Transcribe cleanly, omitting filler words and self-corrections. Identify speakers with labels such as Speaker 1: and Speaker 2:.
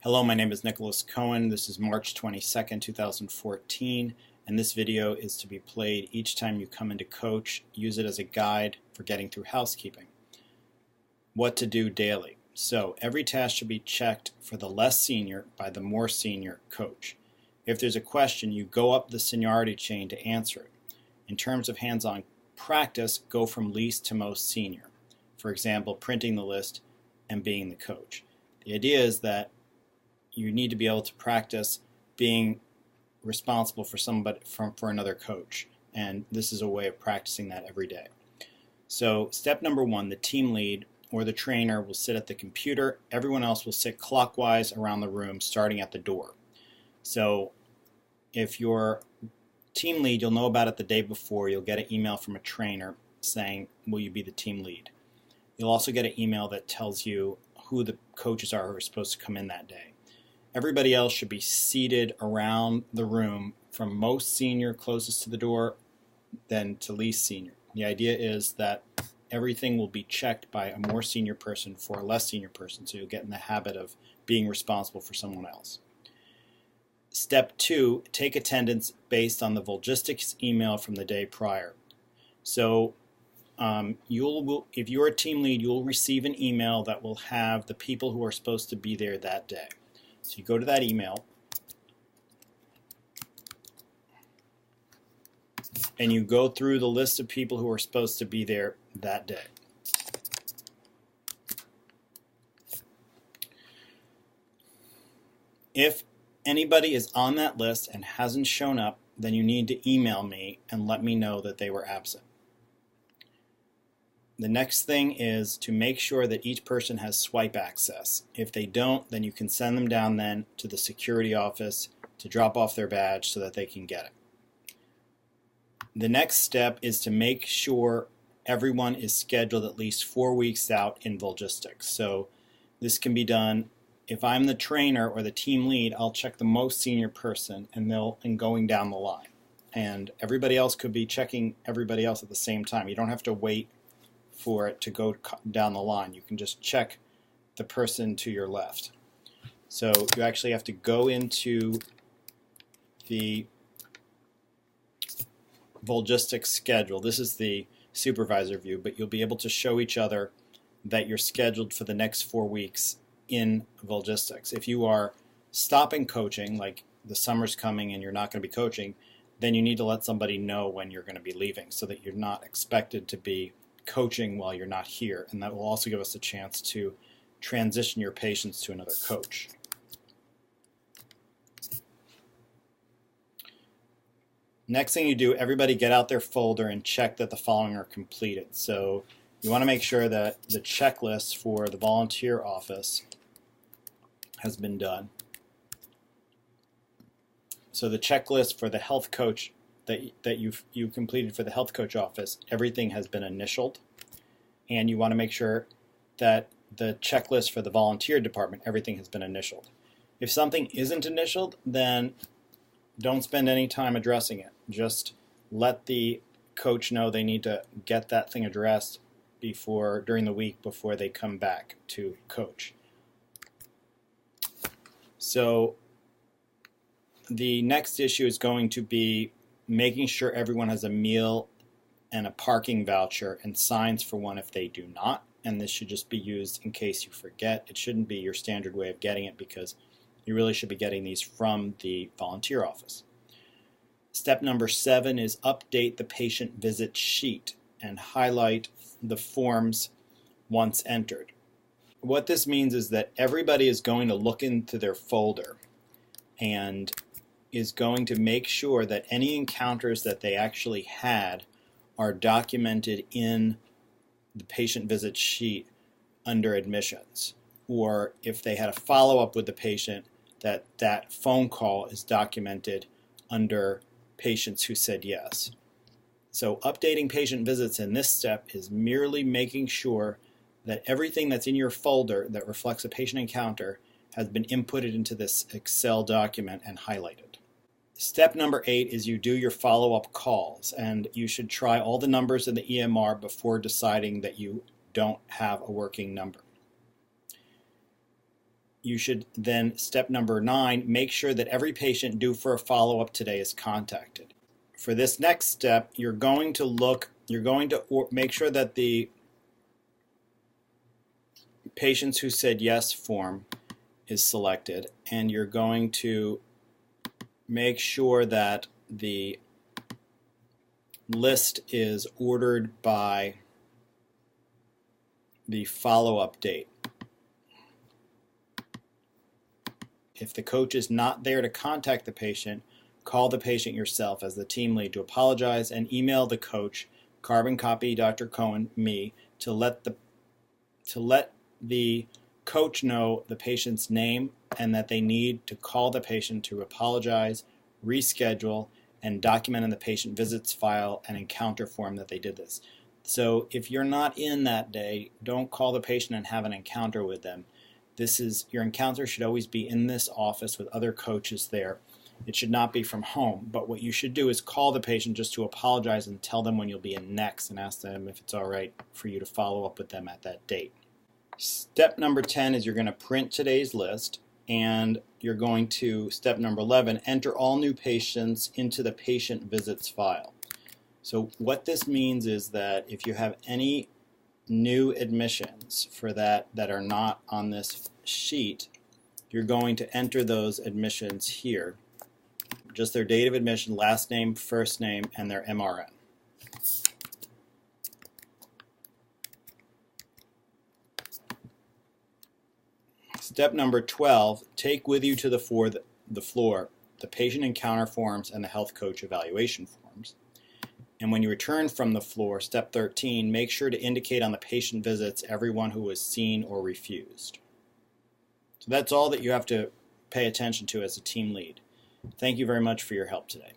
Speaker 1: Hello, my name is Nicholas Cohen. This is March 22nd, 2014, and this video is to be played each time you come into Coach. Use it as a guide for getting through housekeeping. What to do daily. So every task should be checked for the less senior by the more senior coach. If there's a question, you go up the seniority chain to answer it. In terms of hands-on practice, go from least to most senior. For example, printing the list and being the coach. The idea is that you need to be able to practice being responsible for somebody for another coach, and this is a way of practicing that every day. So step number one, the team lead or the trainer will sit at the computer. Everyone else will sit clockwise around the room, starting at the door. So if you're team lead, you'll know about it the day before. You'll get an email from a trainer saying, will you be the team lead? You'll also get an email that tells you who the coaches are who are supposed to come in that day. Everybody else should be seated around the room from most senior closest to the door then to least senior. The idea is that everything will be checked by a more senior person for a less senior person, so you'll get in the habit of being responsible for someone else. Step two, take attendance based on the Volgistics email from the day prior. So if you're a team lead, you'll receive an email that will have the people who are supposed to be there that day. So you go to that email and you go through the list of people who are supposed to be there that day. If anybody is on that list and hasn't shown up, then you need to email me and let me know that they were absent. The next thing is to make sure that each person has swipe access. If they don't, then you can send them down then to the security office to drop off their badge so that they can get it. The next step is to make sure everyone is scheduled at least 4 weeks out in Volgistics. So this can be done. If I'm the trainer or the team lead, I'll check the most senior person and going down the line. And everybody else could be checking everybody else at the same time. You don't have to wait for it to go down the line. You can just check the person to your left. So you actually have to go into the Volgistics schedule. This is the supervisor view, but you'll be able to show each other that you're scheduled for the next 4 weeks in Volgistics. If you are stopping coaching, like the summer's coming and you're not going to be coaching, then you need to let somebody know when you're going to be leaving so that you're not expected to be coaching while you're not here, and that will also give us a chance to transition your patients to another coach. Next thing you do, everybody get out their folder and check that the following are completed. So you want to make sure that the checklist for the volunteer office has been done. So the checklist for the health coach that you completed for the health coach office, everything has been initialed, and you want to make sure that the checklist for the volunteer department, everything has been initialed. If something isn't initialed, then don't spend any time addressing it. Just let the coach know they need to get that thing addressed during the week before they come back to coach. So the next issue is going to be making sure everyone has a meal and a parking voucher and signs for one if they do not. And this should just be used in case you forget. It shouldn't be your standard way of getting it because you really should be getting these from the volunteer office. Step number 7 is update the patient visit sheet and highlight the forms once entered. What this means is that everybody is going to look into their folder and is going to make sure that any encounters that they actually had are documented in the patient visit sheet under admissions. Or if they had a follow-up with the patient, that phone call is documented under patients who said yes. So updating patient visits in this step is merely making sure that everything that's in your folder that reflects a patient encounter has been inputted into this Excel document and highlighted. Step number 8 is you do your follow-up calls, and you should try all the numbers in the EMR before deciding that you don't have a working number. you should then, step number 9, make sure that every patient due for a follow-up today is contacted. For this next step, you're going to make sure that the patients who said yes form is selected, and you're going to make sure that the list is ordered by the follow-up date. If the coach is not there to contact the patient, call the patient yourself as the team lead to apologize and email the coach, carbon copy Dr. Cohen, me, to let the coach know the patient's name and that they need to call the patient to apologize, reschedule, and document in the patient visits file and encounter form that they did this. So if you're not in that day, don't call the patient and have an encounter with them. Your encounter should always be in this office with other coaches there. It should not be from home, but what you should do is call the patient just to apologize and tell them when you'll be in next and ask them if it's all right for you to follow up with them at that date. Step number 10 is you're going to print today's list, and you're going to, step number 11, enter all new patients into the patient visits file. So what this means is that if you have any new admissions for that are not on this sheet, you're going to enter those admissions here. Just their date of admission, last name, first name, and their MRN. Step number 12, take with you to the floor the patient encounter forms and the health coach evaluation forms. And when you return from the floor, step 13, make sure to indicate on the patient visits everyone who was seen or refused. So that's all that you have to pay attention to as a team lead. Thank you very much for your help today.